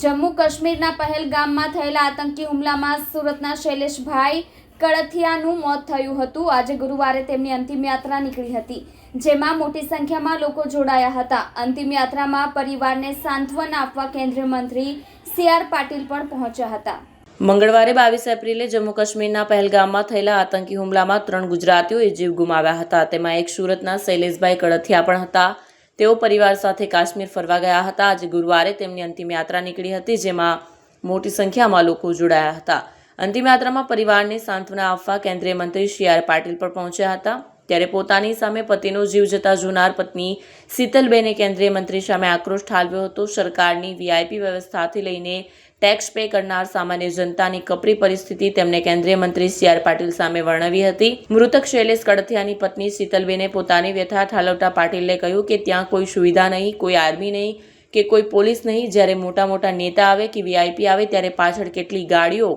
જમ્મુ કાશ્મીરના પહેલગામમાં થયેલા આતંકી હુમલામાં સુરતના શૈલેષભાઈ કળથિયાનું મોત થયું હતું। આજે ગુરુવારે તેમની અંતિમ યાત્રા નીકળી હતી, જેમાં મોટી સંખ્યામાં લોકો જોડાયા હતા। અંતિમ યાત્રામાં પરિવારને સાંત્વના આપવા કેન્દ્રીય મંત્રી સી.આર. પાટીલ પણ પહોંચ્યા હતા। મંગળવારે 22 એપ્રિલે જમ્મુ કાશ્મીરના પહેલગામમાં થયેલા આતંકી હુમલામાં 3 ગુજરાતીઓએ જીવ ગુમાવ્યા હતા। તેમાં એક સુરતના શૈલેષભાઈ કળથિયા પણ હતા। તેઓ પરિવાર સાથે કાશ્મીર ફરવા ગયા હતા। આજે ગુરુવારે તેમની અંતિમ યાત્રા નીકળી હતી, જેમાં મોટી સંખ્યામાં લોકો જોડાયા હતા। અંતિમ યાત્રામાં પરિવારને સાંત્વના આપવા કેન્દ્રીય મંત્રી સી.આર. પાટીલ પણ પહોંચ્યા હતા। ત્યારે પોતાની સામે પતિનો જીવ જતા જોનાર પત્ની શીતલબેને કેન્દ્રીય મંત્રી સામે આક્રોશ ઠાલવ્યો હતો। સરકારની વીઆઈપી વ્યવસ્થાથી લઈને ટેક્સ પે કરનાર સામાન્ય જનતાની કપરી પરિસ્થિતિ તેમને કેન્દ્રીય મંત્રી સી.આર. પાટીલ સામે વર્ણવી હતી। મૃતક શૈલેષ કળથિયાની પત્ની શીતલબેને પોતાની વ્યથા ઠાલવતા પાટીલને કહ્યું કે ત્યાં કોઈ સુવિધા નહીં, કોઈ આર્મી નહીં કે કોઈ પોલીસ નહીં। જ્યારે મોટા મોટા નેતા આવે કે વીઆઈપી આવે ત્યારે પાછળ કેટલી ગાડીઓ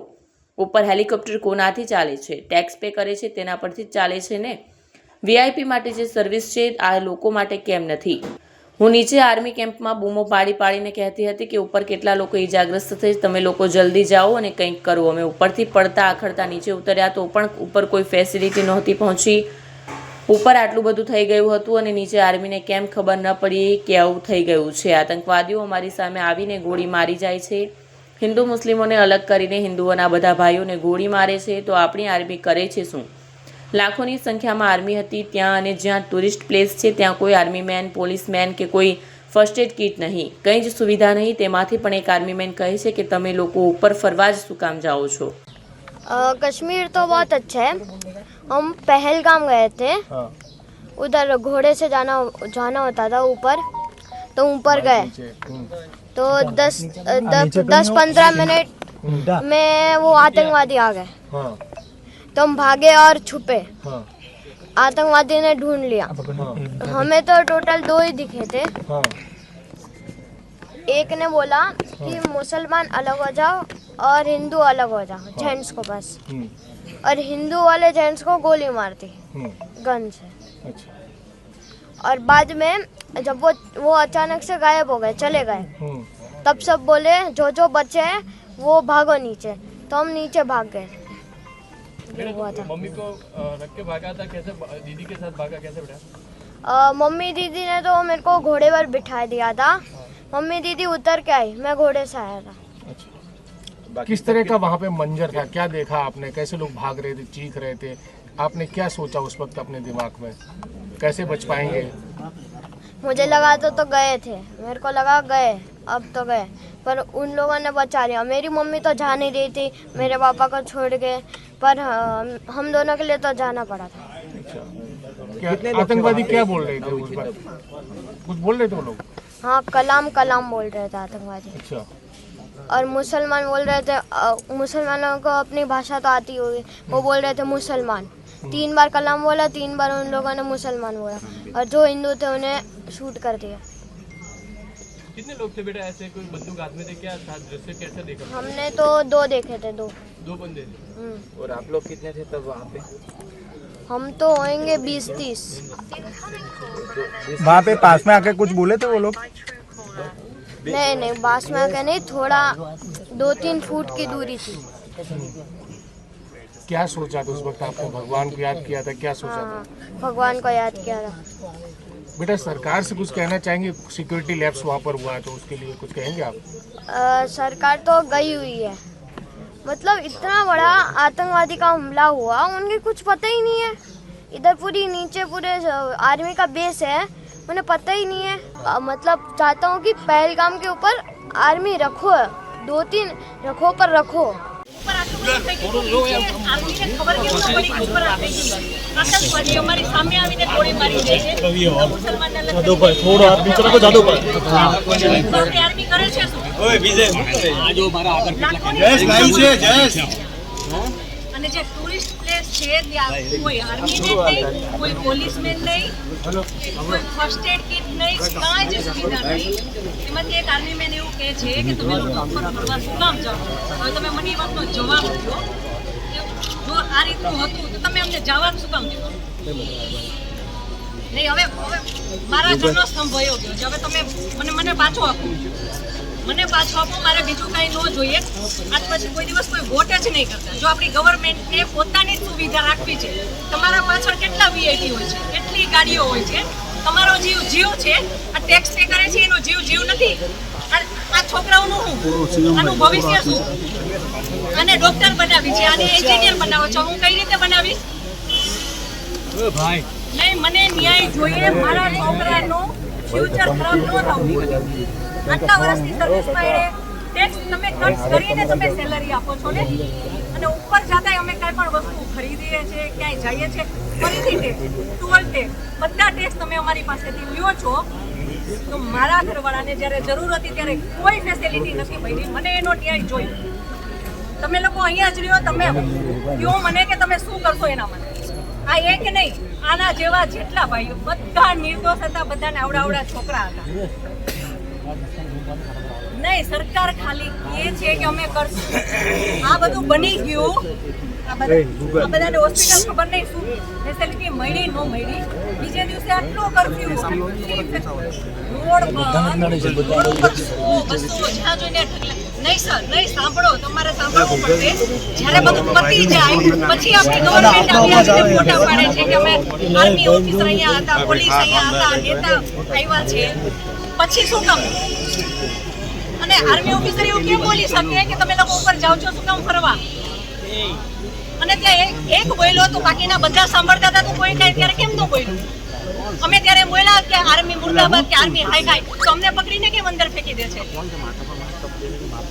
ઉપર હેલિકોપ્ટર કોનાથી ચાલે છે? ટેક્સ પે કરે છે તેના પરથી જ ચાલે છે ને। વીઆઈપી માટે જે સર્વિસ છે આ લોકો માટે કેમ નથી? હું નીચે આર્મી કેમ્પમાં બૂમો પાડીને કહેતી હતી કે ઉપર કેટલા લોકો ઈજાગ્રસ્ત થઈ, તમે લોકો જલ્દી જાઓ અને કંઈક કરો। અમે ઉપરથી પડતા આખડતા નીચે ઉતર્યા તો પણ ઉપર કોઈ ફેસિલિટી નહોતી પહોંચી। ઉપર આટલું બધું થઈ ગયું હતું અને નીચે આર્મીને કેમ ખબર ન પડી કે આવું થઈ ગયું છે? આતંકવાદીઓ અમારી સામે આવીને ગોળી મારી જાય છે, હિન્દુ મુસ્લિમોને અલગ કરીને હિન્દુઓના બધા ભાઈઓને ગોળી મારે છે, તો આપણી આર્મી કરે છે શું? લાખોની સંખ્યામાં આર્મી હતી ત્યાં, અને જ્યાં ટુરિસ્ટ પ્લેસ છે ત્યાં કોઈ આર્મીમેન, પોલીસમેન કે કોઈ ફર્સ્ટ એડ કિટ નહીં, કંઈ જ સુવિધા નહીં। તેમાંથી પણ એક આर्मीमैन કહે છે કે તમે લોકો ઉપર ફરવા જ શું કામ જાઓ છો? कश्मीर तो बहुत अच्छा है। हम पहलगाम गए थे, उधर घोड़े से जाना होता था ऊपर, तो ऊपर गए तो 10-15 मिनट में वो आतंकवादी आ गए, तो हम भागे और छुपे। आतंकवादी ने ढूंढ लिया। हमें तो टोटल 2 ही दिखे थे। एक ने बोला कि मुसलमान अलग हो जाओ और हिंदू अलग हो जाओ, जेंट्स को बस। और हिंदू वाले जेंट्स को गोली मार दी गन से। और बाद में जब वो अचानक से गायब हो गए, चले गए, तब सब बोले जो बचे हैं वो भागो नीचे, तो हम नीचे भाग गए। हुआ था। मम्मी को रख के भागा था, कैसे दीदी के साथ भागा, कैसे बैठा? मम्मी दीदी ने तो मेरे को घोड़े पर बिठा दिया था। मम्मी दीदी उतर के आई, मैं घोड़े से आया था। अच्छा। किस तरह का वहाँ पे मंजर था? क्या देखा आपने? कैसे लोग भाग रहे थे, चीख रहे थे? आपने क्या सोचा उस वक्त अपने दिमाग में? कैसे बच पाएंगे? मुझे लगा तो गए थे, मेरे को लगा गए, अब तो गए, पर उन लोगों ने बचा लिया। मेरी मम्मी तो जा नहीं रही थी मेरे पापा को छोड़ के, पर हम दोनों के लिए तो जाना पड़ा था। क्या आतंकवादी क्या बोल रहे थे उस पर? कुछ बोल रहे थे वो लोग? हाँ, कलाम बोल रहे थे आतंकवादी। अच्छा। और मुसलमान बोल रहे थे, मुसलमानों को अपनी भाषा तो आती होगी, वो बोल रहे थे मुसलमान। 3 बार कलाम बोला, 3 बार उन लोगों ने मुसलमान बोला, और जो हिंदू थे उन्हें शूट कर दिया। कितने लोग थे बेटा ऐसे? कोई बंदूक हाथ में थे? क्या था दृश्य, कैसे देखा? हमने तो 2 देखे थे, 2 बंदे थे। और आप लोग कितने थे तब वहाँ पे? हम तो होंगे 20-30। वहाँ पे पास में आके कुछ बोले थे वो लोग? नहीं, पास में आके नहीं, थोड़ा 2-3 फुट की दूरी थी। क्या सोचा था उस वक्त आपने? भगवान को याद किया था? क्या सोचा था? हाँ, भगवान को याद किया था। बेटा सरकार से कुछ कहना चाहेंगे? सिक्योरिटी लैप्स वहाँ पर हुआ है तो उसके लिए कुछ कहेंगे आप? सरकार तो गई हुई है, मतलब इतना बड़ा आतंकवादी का हमला हुआ, उनके कुछ पता ही नहीं है। इधर पूरी नीचे पूरे आर्मी का बेस है, उन्हें पता ही नहीं है। मतलब चाहता हूँ कि पहलगाम के ऊपर आर्मी रखो, 2-3 रखो, पर रखो। અને જે ટુરિસ્ટ પ્લેસ છે ત્યાં કોઈ આર્મીમેન નહીં, કોઈ પોલીસમેન નહીં, કોઈ ફર્સ્ટ એડ કિટ નહીં, કાંઈ જ સુવિધા નહીં। એમાંથી એક આર્મીમેન એવું કહે છે કે તમે લોકો ઉપર ફરવા શું કામ જાઓ? હવે તમે મને એ વાતનો જવાબ આપો, જો આ રીતનું હતું તો તમે અમને જવાબ શું કામ દીધો? નહીં, હવે મારા જન્મ સ્તંભ વયો ગયો છે, હવે તમે મને પાછો આપો। મને પાછો આપો, મારે બીજું કાંઈ ન જોઈએ. આજ પછી કોઈ દિવસ કોઈ વોટ જ નહીં કરતા. જો આપણી ગવર્મેન્ટને પોતાની જ સુવિધા રાખવી છે. તમારા પાછળ કેટલા વીઆઈપી હોય છે, કેટલી ગાડીઓ હોય છે. તમારો જીવ છે. આ ટેક્સ પે કરે છે એનો જીવ નથી. આ છોકરાઓનું શું, આનું ભવિષ્ય શું? આને ડોક્ટર બનાવી છે, આને એન્જિનિયર બનાવો છો, હું કઈ રીતે બનાવીશ? નહીં, મને ન્યાય જોઈએ. મારા છોકરાનું ફ્યુચર ખરાબ ન થવું જોઈએ. આટલા વર્ષની સર્વિસમાં એને ટેક્સ તમે કટ કરીને તમે સેલરી આપો છો ને, અને ઉપર જતા અમે કાંઈ પણ વસ્તુ ખરીદીએ છીએ, ક્યાંય જઈએ છીએ, ફરીથી ટેક્સ, ટોલ ટેક્સ, બધા ટેક્સ તમે અમારી પાસેથી લ્યો છો. તો મારા ઘરવાળાને જ્યારે જરૂર હતી ત્યારે કોઈ ફેસિલિટી નથી મળી. મને એનો ન્યાય જોઈએ. તમે લોકો અહીંયા જ રહ્યો, તમે કહો મને કે તમે શું કરશો એના માટે. આ એક નહીં, આના જેવા જેટલા ભાઈઓ બધા નિર્દોષ હતા, બધાને આવડા છોકરા હતા. નહીં, સરકાર ખાલી એ છે કે અમે કરશું. આ બધું બની ગયું. આ બધાને હોસ્પિટલ ખબર નહીં શું ફેસિલિટી મળી ન મળી. બીજે દિવસે આટલો કરફ્યુ, રોડ બસો જ્યાં જોઈને નહીં સર, નહીં સાંભળો, તમારે સાંભળવું પડશે. જ્યારે બધું પતી જાય પછી આપણી ગવર્મેન્ટ ફોટા પાડે છે કે અમે આર્મી ઓફિસર અહીંયા હતા, પોલીસ અહીંયા હતા, નેતા આવ્યા છે. પછી શું કામ? અને આર્મી ઓફિસર એવું કેમ બોલી શકે કે તમે લોકો ઉપર જાઓ છો શું કામ ફરવા? અને ત્યાં એક બોલ્યો તો બાકીના બધા સાંભળતા હતા, તો કોઈ કાંઈ ત્યારે કેમ ન બોલ્યું? અમે ત્યારે બોલ્યા કે આર્મી મુર્દાબાદ, કે આર્મી હાય હાય, તો અમને પકડીને કેમ અંદર ફેંકી દે છે?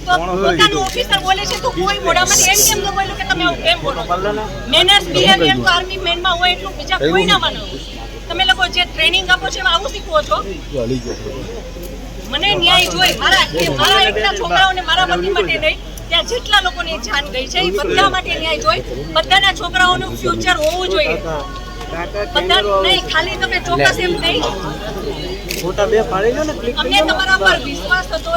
તો પોતાનું ઓફિસર બોલે છે તો કોઈ મોઢામાંથી એમ કેમ ન બોલ્યું કે તમે આવું કેમ બોલો? મેનર્સ, બિહેવિયર તો આર્મી મેનમાં હોય એટલું બીજા કોઈ ના માનો. તમે લોકો જે ટ્રેનિંગ આપો છો એમાં આવું શીખવો છો? મને ન્યાય જોઈએ. મારા એકલા છોકરાઓને મારા પતિ માટે નહીં, ત્યાં જેટલા લોકોની જાન ગઈ છે એ બધા માટે ન્યાય જોઈએ. બધાના છોકરાઓનું ફ્યુચર હોવું જોઈએ. બધા નહીં, ખાલી તમે ચોક્કસ એમ નહીં. અમને તમારા પર વિશ્વાસ હતો.